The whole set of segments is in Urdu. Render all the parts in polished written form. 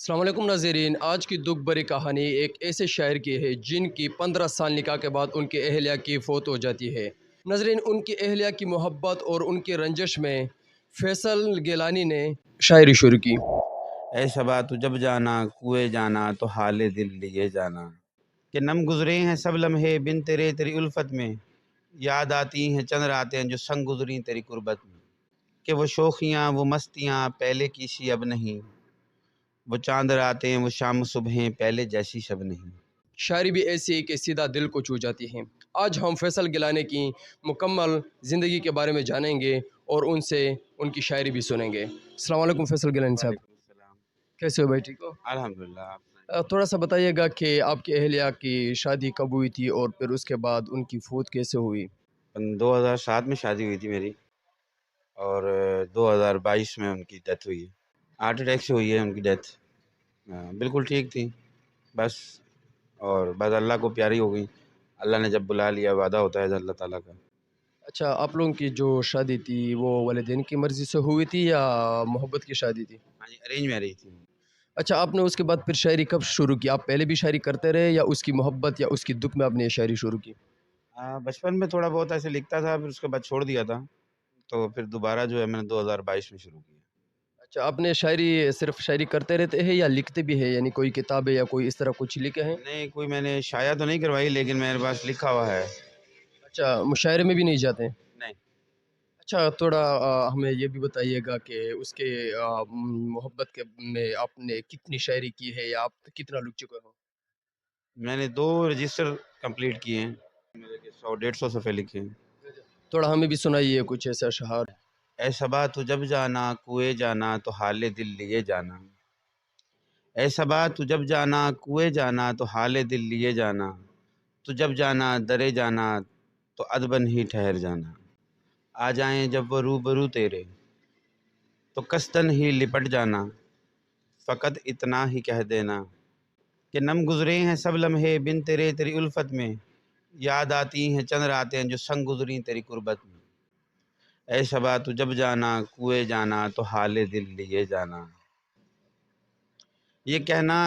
السلام علیکم ناظرین، آج کی دکھ بھری کہانی ایک ایسے شاعر کی ہے جن کی 15 سال نکاح کے بعد ان کی اہلیہ کی فوت ہو جاتی ہے۔ ناظرین، ان کی اہلیہ کی محبت اور ان کی رنجش میں فیصل گیلانی نے شاعری شروع کی۔ اے شبا تو جب جانا کوئے جانا تو حال دل لیے جانا، کہ نم گزرے ہیں سب لمحے بن تیرے تیری الفت میں، یاد آتی ہیں چند راتیں جو سنگ گزری تیری قربت میں، کہ وہ شوخیاں وہ مستیاں پہلے کی سی اب نہیں، وہ چاند راتیں وہ شام صبحیں پہلے جیسی شب نہیں۔ شاعری بھی ایسی ہے کہ سیدھا دل کو چھو جاتی ہے۔ آج ہم فیصل گیلانی کی مکمل زندگی کے بارے میں جانیں گے اور ان سے ان کی شاعری بھی سنیں گے۔ السلام علیکم فیصل گیلانی صاحب، وعلیکم السلام۔ کیسے ہو بھائی؟ ٹھیک ہو؟ الحمدللہ۔ آپ تھوڑا سا بتائیے گا کہ آپ کی اہلیہ کی شادی کب ہوئی تھی اور پھر اس کے بعد ان کی فوت کیسے ہوئی؟ 2007 میں شادی ہوئی تھی میری، اور 2022 میں ان کی ڈیتھ ہوئی ہے۔ ہارٹ اٹیک سے ہوئی ہے ان کی ڈیتھ۔ بالکل ٹھیک تھی بس، اور بس اللہ کو پیاری ہو گئی۔ اللہ نے جب بلا لیا، وعدہ ہوتا ہے اللہ تعالیٰ کا۔ اچھا، آپ لوگوں کی جو شادی تھی وہ والدین کی مرضی سے ہوئی تھی یا محبت کی شادی تھی؟ ہاں جی، ارینج میرج تھی۔ اچھا، آپ نے اس کے بعد پھر شاعری کب شروع کی؟ آپ پہلے بھی شاعری کرتے رہے یا اس کی محبت یا اس کی دکھ میں آپ نے یہ شاعری شروع کی؟ بچپن میں تھوڑا بہت ایسے لکھتا تھا، پھر اس کے بعد چھوڑ دیا تھا، تو پھر دوبارہ جو ہے میں نے 2022 میں شروع کیا۔ اچھا، آپ نے شاعری صرف شاعری کرتے رہتے ہیں یا لکھتے بھی ہیں، یعنی کوئی کتابیں یا کوئی اس طرح کچھ لکھے ہیں؟ نہیں، کوئی میں نے شائع تو نہیں کروائی، لیکن میرے پاس لکھا ہوا ہے۔ اچھا، مشاعرے میں بھی نہیں جاتے ہیں؟ نہیں، اچھا، تھوڑا ہمیں یہ بھی بتائیے گا کہ اس کے محبت کے میں آپ نے کتنی شاعری کی ہے یا آپ کتنا لکھ چکے ہو؟ میں نے 2 رجسٹر کمپلیٹ کیے ہیں، میرے کے 100-150 صفحے لکھے ہیں۔ تھوڑا ہمیں بھی سنائیے کچھ ایسا اشعار۔ اے صبا تو جب جانا کوئے جانا تو حال دل لیے جانا، اے صبا تو جب جانا کوئے جانا تو حال دل لیے جانا، تو جب جانا درے جانا تو ادبن ہی ٹھہر جانا، آ جائیں جب وہ روبرو تیرے تو کستن ہی لپٹ جانا، فقط اتنا ہی کہہ دینا کہ نم گزرے ہیں سب لمحے بن تیرے تیری الفت میں، یاد آتی ہیں چند راتیں جو سنگ گزری تیری قربت میں، اے شبا تو جب جانا کوئے جانا تو حال دل لیے جانا۔ یہ کہنا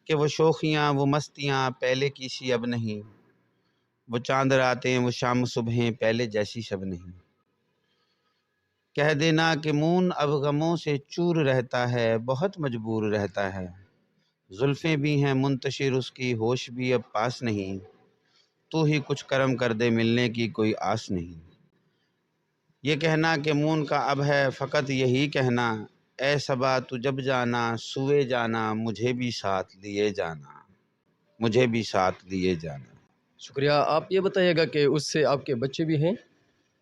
کہ وہ شوخیاں وہ مستیاں پہلے کی سی اب نہیں، وہ چاند راتیں وہ شام صبحیں پہلے جیسی شب نہیں، کہہ دینا کہ مون اب غموں سے چور رہتا ہے، بہت مجبور رہتا ہے، زلفیں بھی ہیں منتشر اس کی ہوش بھی اب پاس نہیں، تو ہی کچھ کرم کر دے ملنے کی کوئی آس نہیں، یہ کہنا کہ مون کا اب ہے فقط یہی کہنا، اے صبا تو جب جانا سوئے جانا مجھے بھی ساتھ لیے جانا، مجھے بھی ساتھ لیے جانا۔ شکریہ۔ آپ یہ بتائیے گا کہ اس سے آپ کے بچے بھی ہیں؟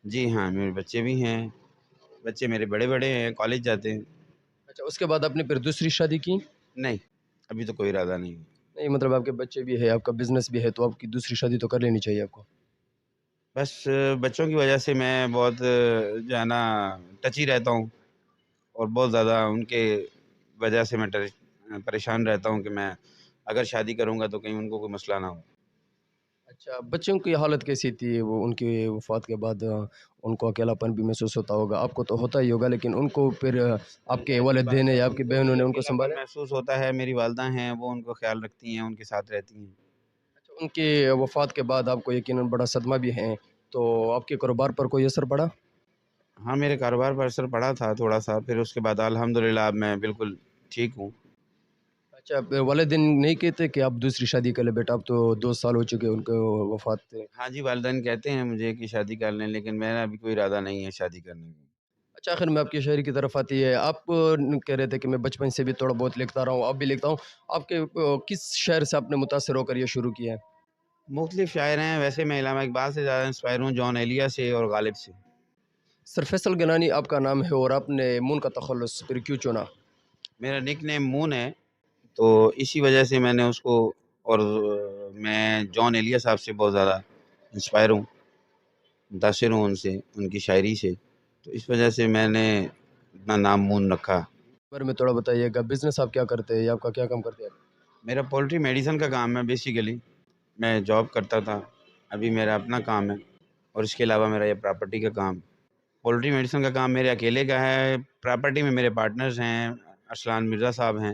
جی ہاں، میرے بچے بھی ہیں، بچے میرے بڑے بڑے ہیں، کالج جاتے ہیں۔ اچھا، اس کے بعد آپ نے پھر دوسری شادی کی؟ نہیں، ابھی تو کوئی ارادہ نہیں۔ نہیں، مطلب آپ کے بچے بھی ہے، آپ کا بزنس بھی ہے، تو آپ کی دوسری شادی تو کر لینی چاہیے آپ کو۔ بس بچوں کی وجہ سے میں بہت جو ہے نا ٹچی رہتا ہوں، اور بہت زیادہ ان کے وجہ سے میں پریشان رہتا ہوں کہ میں اگر شادی کروں گا تو کہیں ان کو کوئی مسئلہ نہ ہو۔ اچھا، بچوں کی حالت کیسی تھی؟ وہ ان کی وفات کے بعد ان کو اکیلا پن بھی محسوس ہوتا ہوگا، آپ کو تو ہوتا ہی ہوگا، لیکن ان کو پھر آپ کے والدین یا آپ کی بہنوں نے ان کو اکیلا پن سنبھالا؟ محسوس ہوتا ہے، میری والدہ ہیں وہ ان کو خیال رکھتی ہیں، ان کے ساتھ رہتی ہیں۔ اچھا، ان کی وفات کے بعد آپ کو یقیناً بڑا صدمہ بھی ہے، تو آپ کے کاروبار پر کوئی اثر پڑا؟ ہاں، میرے کاروبار پر اثر پڑا تھا تھوڑا سا، پھر اس کے بعد الحمدللہ اب میں بالکل ٹھیک ہوں۔ اچھا، پھر والدین نہیں کہتے کہ آپ دوسری شادی کر لیں بیٹا؟ اب تو 2 سال ہو چکے ان کو وفات تھے۔ ہاں جی، والدین کہتے ہیں مجھے کہ شادی کر لیں، لیکن میرا ابھی کوئی ارادہ نہیں ہے شادی کرنے کا۔ اچھا، آخر میں آپ کی شاعری کی طرف آتی ہے۔ آپ کہہ رہے تھے کہ میں بچپن سے بھی تھوڑا بہت لکھتا رہا ہوں، اب بھی لکھتا ہوں۔ آپ کے کس شاعر سے آپ نے متاثر ہو کر یہ شروع کیا ہے؟ مختلف شاعر ہیں، ویسے میں علامہ اقبال سے زیادہ انسپائر ہوں، جان ایلیا سے اور غالب سے۔ سر فیصل گیلانی آپ کا نام ہے اور آپ نے مون کا تخلص پھر کیوں چنا؟ میرا نک نیم مون ہے، تو اسی وجہ سے میں نے اس کو، اور میں جان ایلیا صاحب سے بہت زیادہ انسپائر ہوں، متاثر ہوں ان سے، ان کی شاعری سے، تو اس وجہ سے میں نے اپنا نام مون رکھا۔ بارے میں تھوڑا بتائیے گا، بزنس آپ کیا کرتے ہیں یا آپ کا کیا کام کرتے ہیں؟ میرا پولٹری میڈیسن کا کام ہے بیسیکلی، میں جاب کرتا تھا، ابھی میرا اپنا کام ہے، اور اس کے علاوہ میرا یہ پراپرٹی کا کام۔ پولٹری میڈیسن کا کام میرے اکیلے کا ہے، پراپرٹی میں میرے پارٹنرز ہیں، ارسلان مرزا صاحب ہیں،